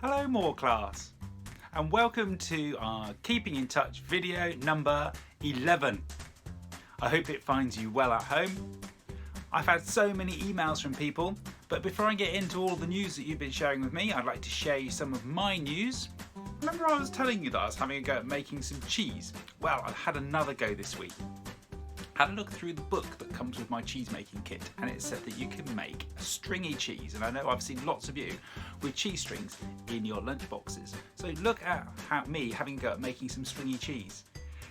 Hello more class, and welcome to our Keeping in Touch video number 11. I hope it finds you well at home. I've had so many emails from people, but before I get into all the news that you've been sharing with me, I'd like to share you some of my news. Remember I was telling you that I was having a go at making some cheese? Well, I've had another go this week. Had a look through the book that comes with my cheese making kit, and it said that you can make a stringy cheese, and I know I've seen lots of you with cheese strings in your lunch boxes. So look at me having a go at making some stringy cheese.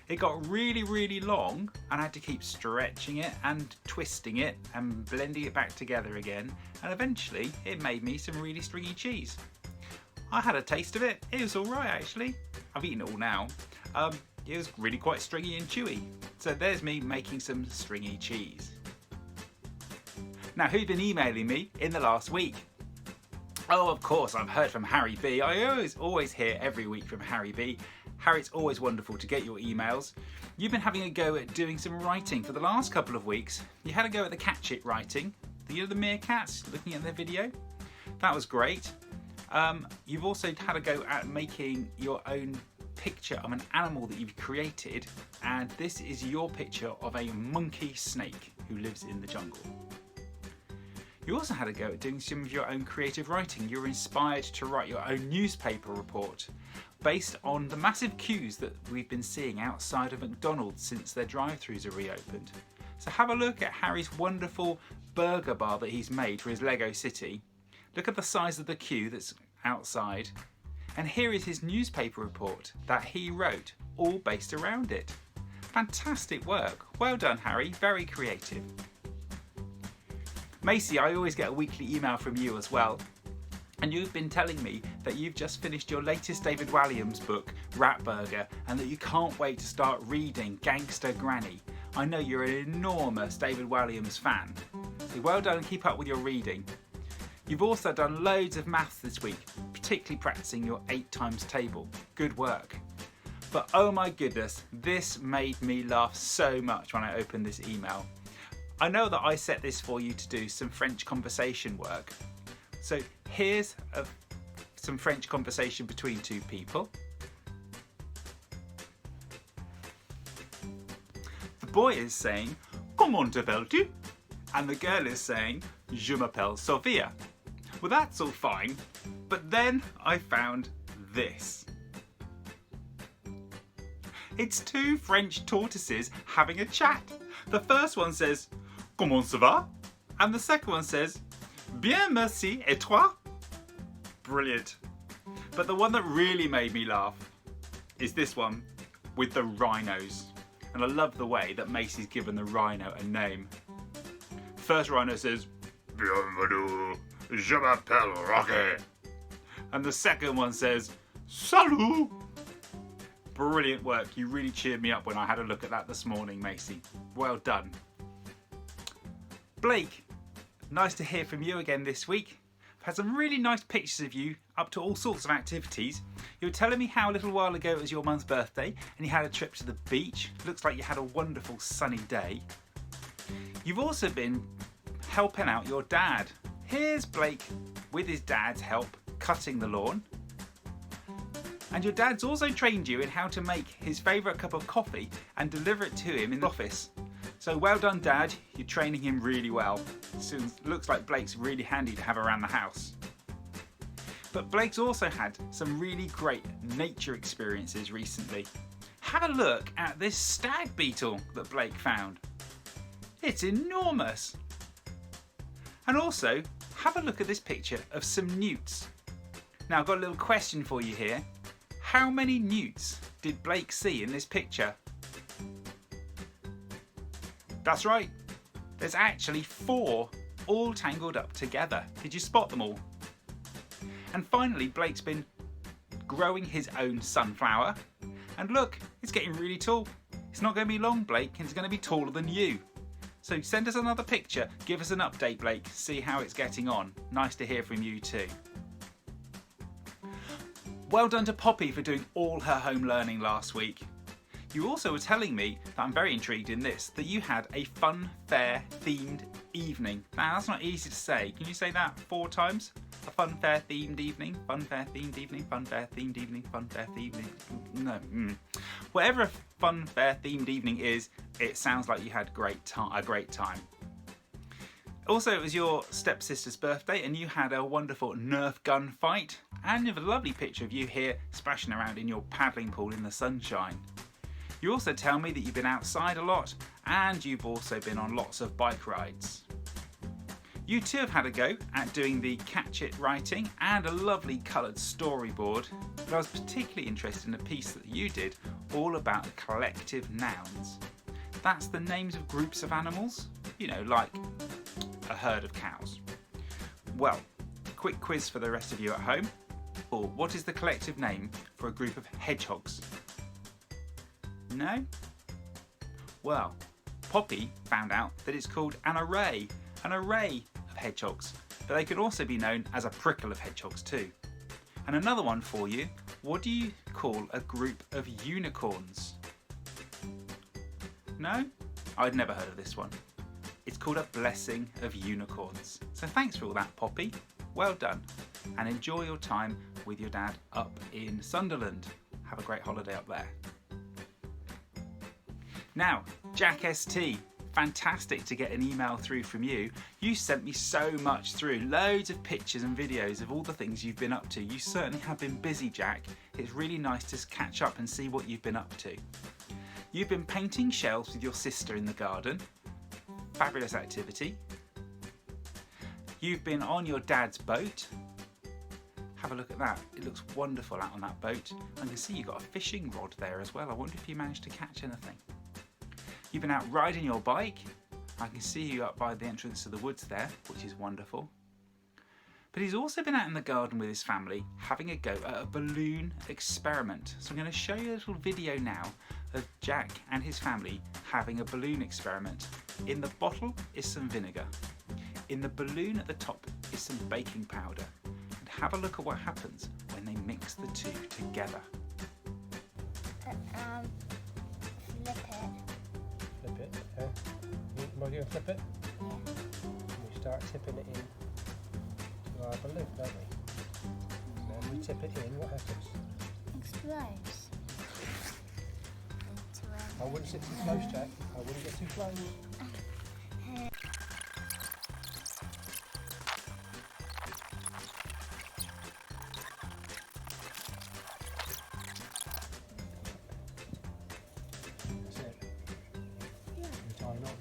It got really long, and I had to keep stretching it and twisting it and blending it back together again, and eventually it made me some really stringy cheese. I had a taste of it. It was alright actually. I've eaten it all now. It was really quite stringy and chewy. So there's me making some stringy cheese. Now, who's been emailing me in the last week? Oh, of course, I've heard from Harry B. I always hear every week from Harry B. Harry, it's always wonderful to get your emails. You've been having a go at doing some writing for the last couple of weeks. You had a go at the Catch It writing. You know, the meerkats, looking at their video. That was great. You've also had a go at making your own picture of an animal that you've created, and this is your picture of a monkey snake who lives in the jungle. You also had a go at doing some of your own creative writing. You were inspired to write your own newspaper report based on the massive queues that we've been seeing outside of McDonald's since their drive-thrus are reopened. So have a look at Harry's wonderful burger bar that he's made for his Lego City. Look at the size of the queue that's outside. And here is his newspaper report that he wrote, all based around it. Fantastic work. Well done, Harry. Very creative. Macy, I always get a weekly email from you as well. And you've been telling me that you've just finished your latest David Walliams book, Rat Burger, and that you can't wait to start reading Gangster Granny. I know you're an enormous David Walliams fan. So well done and keep up with your reading. You've also done loads of maths this week, particularly practicing your 8 times table. Good work. But oh my goodness, this made me laugh so much when I opened this email. I know that I set this for you to do some French conversation work. So here's some French conversation between two people. The boy is saying, "Comment t'appelles-tu?" And the girl is saying, "Je m'appelle Sophia." Well, that's all fine, but then I found this. It's two French tortoises having a chat. The first one says, "Comment ça va?" And the second one says, "Bien merci, et toi?" Brilliant. But the one that really made me laugh is this one with the rhinos. And I love the way that Macy's given the rhino a name. First rhino says, "Bienvenue. Je m'appelle Rocky." And the second one says, "Salut." Brilliant work. You really cheered me up when I had a look at that this morning, Macy. Well done. Blake, nice to hear from you again this week. I've had some really nice pictures of you up to all sorts of activities. You were telling me how a little while ago it was your mum's birthday and you had a trip to the beach. Looks like you had a wonderful sunny day. You've also been helping out your dad. Here's Blake with his dad's help cutting the lawn. And your dad's also trained you in how to make his favourite cup of coffee and deliver it to him in the office. So well done, Dad. You're training him really well. So looks like Blake's really handy to have around the house. But Blake's also had some really great nature experiences recently. Have a look at this stag beetle that Blake found. It's enormous. And also, have a look at this picture of some newts. Now I've got a little question for you here. How many newts did Blake see in this picture? That's right, there's actually 4 all tangled up together. Did you spot them all? And finally, Blake's been growing his own sunflower. And look, it's getting really tall. It's not going to be long, Blake, and it's going to be taller than you. So send us another picture, give us an update, Blake, see how it's getting on. Nice to hear from you too. Well done to Poppy for doing all her home learning last week. You also were telling me, that I'm very intrigued in this, that you had a fun fair themed evening. Now that's not easy to say. Can you say that 4 times? A funfair themed evening, funfair themed evening, funfair themed evening, funfair themed evening. No. Whatever a funfair themed evening is, it sounds like you had a great time. Also, it was your stepsister's birthday and you had a wonderful Nerf gun fight, and you have a lovely picture of you here splashing around in your paddling pool in the sunshine. You also tell me that you've been outside a lot and you've also been on lots of bike rides. You too have had a go at doing the Catch It writing and a lovely coloured storyboard, but I was particularly interested in a piece that you did all about the collective nouns. That's the names of groups of animals, you know, like a herd of cows. Well, quick quiz for the rest of you at home. Or what is the collective name for a group of hedgehogs? No? Well, Poppy found out that it's called an array of hedgehogs, but they could also be known as a prickle of hedgehogs too. And another one for you, what do you call a group of unicorns? No? I'd never heard of this one. It's called a blessing of unicorns. So thanks for all that, Poppy. Well done. And enjoy your time with your dad up in Sunderland. Have a great holiday up there. Now, Jack ST, fantastic to get an email through from you. You sent me so much through, loads of pictures and videos of all the things you've been up to. You certainly have been busy, Jack. It's really nice to catch up and see what you've been up to. You've been painting shelves with your sister in the garden. Fabulous activity. You've been on your dad's boat. Have a look at that. It looks wonderful out on that boat. I can see you've got a fishing rod there as well. I wonder if you managed to catch anything. You've been out riding your bike. I can see you up by the entrance to the woods there, which is wonderful. But he's also been out in the garden with his family having a go at a balloon experiment. So I'm going to show you a little video now of Jack and his family having a balloon experiment. In the bottle is some vinegar. In the balloon at the top is some baking powder. And have a look at what happens when they mix the two together. Flip it. Flip it, okay. Am I going to flip it? Yeah. We start tipping it in to our balloon, don't we? Then we tip it in, what happens? Explodes. I wouldn't sit too close, Jack. I wouldn't get too close. That's it. Yeah. You tie a knot.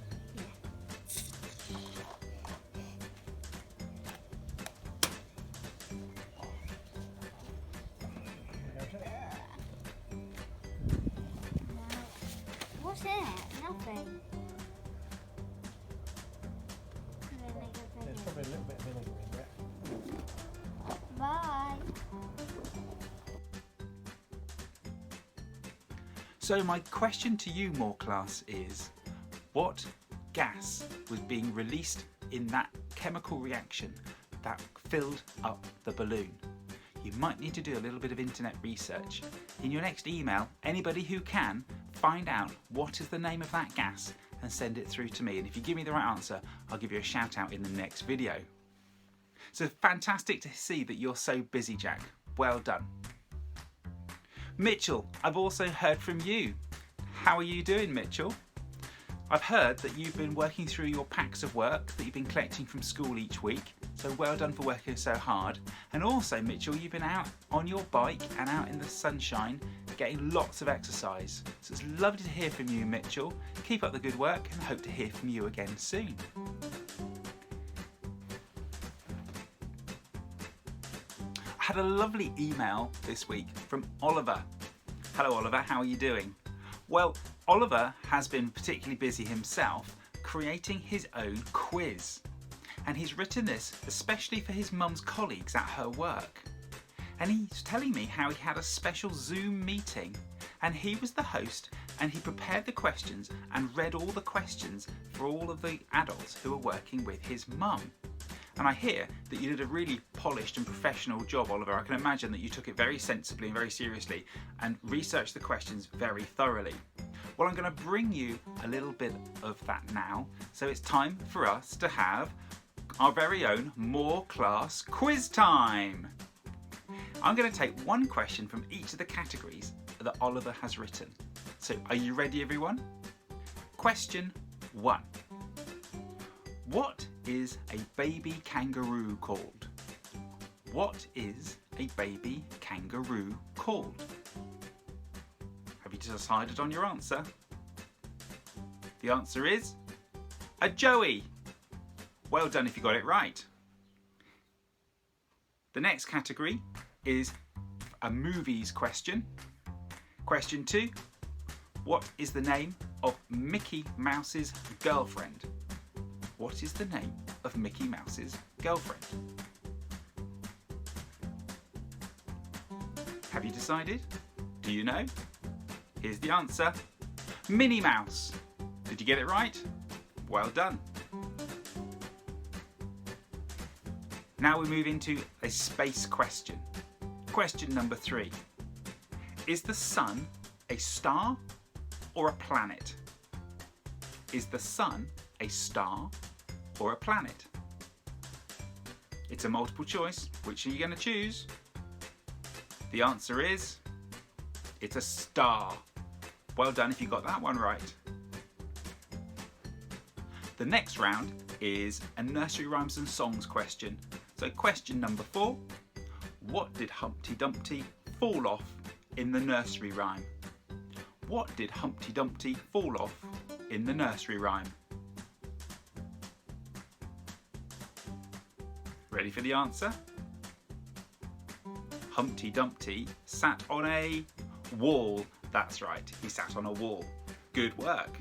What's in it? Nothing. There's probably a little bit of vinegar in there. Bye. So my question to you, More Class, is what gas was being released in that chemical reaction that filled up the balloon? You might need to do a little bit of internet research. In your next email, anybody who can, find out what is the name of that gas and send it through to me. And if you give me the right answer, I'll give you a shout out in the next video. So fantastic to see that you're so busy, Jack. Well done. Mitchell, I've also heard from you. How are you doing, Mitchell? I've heard that you've been working through your packs of work that you've been collecting from school each week. So well done for working so hard. And also, Mitchell, you've been out on your bike and out in the sunshine getting lots of exercise. So it's lovely to hear from you, Mitchell. Keep up the good work and hope to hear from you again soon. I had a lovely email this week from Oliver. Hello, Oliver, how are you doing? Well, Oliver has been particularly busy himself creating his own quiz. And he's written this especially for his mum's colleagues at her work. And he's telling me how he had a special Zoom meeting and he was the host and he prepared the questions and read all the questions for all of the adults who were working with his mum. And I hear that you did a really polished and professional job, Oliver. I can imagine that you took it very sensibly and very seriously and researched the questions very thoroughly. Well, I'm going to bring you a little bit of that now. So it's time for us to have our very own More Class quiz time. I'm going to take one question from each of the categories that Oliver has written. So are you ready, everyone? Question 1. What is a baby kangaroo called? What is a baby kangaroo called? Have you decided on your answer? The answer is a joey. Well done if you got it right. The next category is a movies question. Question 2. What is the name of Mickey Mouse's girlfriend? What is the name of Mickey Mouse's girlfriend? Have you decided? Do you know? Here's the answer. Minnie Mouse. Did you get it right? Well done. Now we move into a space question. Question number 3. Is the sun a star or a planet? Is the sun a star or a planet? It's a multiple choice. Which are you going to choose? The answer is it's a star. Well done if you got that one right. The next round is a nursery rhymes and songs question. So question number 4. What did Humpty Dumpty fall off in the nursery rhyme? What did Humpty Dumpty fall off in the nursery rhyme? Ready for the answer? Humpty Dumpty sat on a wall. That's right, he sat on a wall. Good work.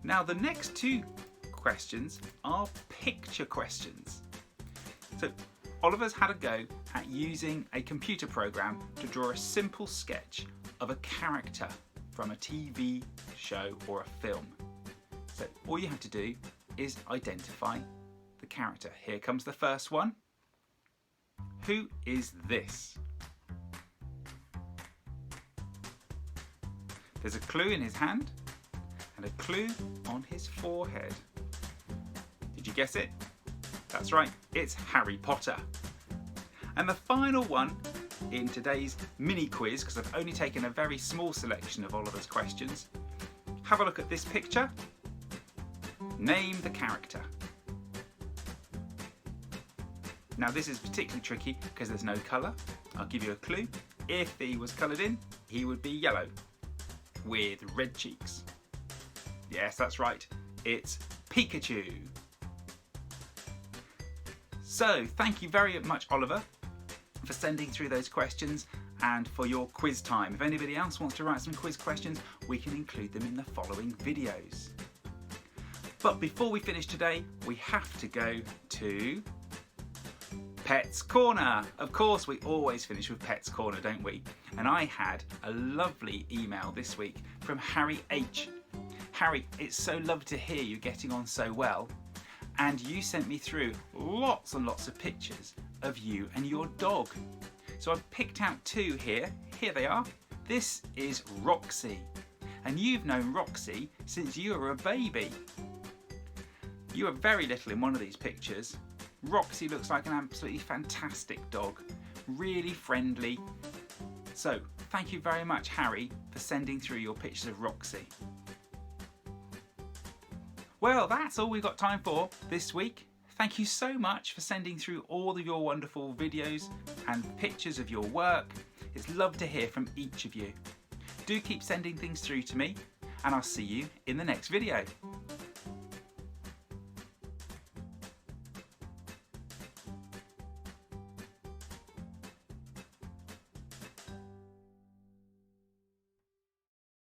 Now the next 2 questions are picture questions. So Oliver's had a go at using a computer program to draw a simple sketch of a character from a TV show or a film. So all you have to do is identify the character. Here comes the first one. Who is this? There's a clue in his hand and a clue on his forehead. Did you guess it? That's right, it's Harry Potter. And the final one in today's mini quiz, because I've only taken a very small selection of Oliver's questions. Have a look at this picture. Name the character. Now this is particularly tricky because there's no colour. I'll give you a clue. If he was coloured in, he would be yellow with red cheeks. Yes, that's right. It's Pikachu. So thank you very much, Oliver, for sending through those questions and for your quiz time. If anybody else wants to write some quiz questions, we can include them in the following videos. But before we finish today, we have to go to Pets Corner. Of course, we always finish with Pets Corner, don't we? And I had a lovely email this week from Harry H. Harry, it's so lovely to hear you getting on so well. And you sent me through lots and lots of pictures of you and your dog. So I've picked out 2 here. Here they are. This is Roxy. And you've known Roxy since you were a baby. You were very little in one of these pictures. Roxy looks like an absolutely fantastic dog. Really friendly. So thank you very much, Harry, for sending through your pictures of Roxy. Well, that's all we've got time for this week. Thank you so much for sending through all of your wonderful videos and pictures of your work. It's lovely to hear from each of you. Do keep sending things through to me, and I'll see you in the next video.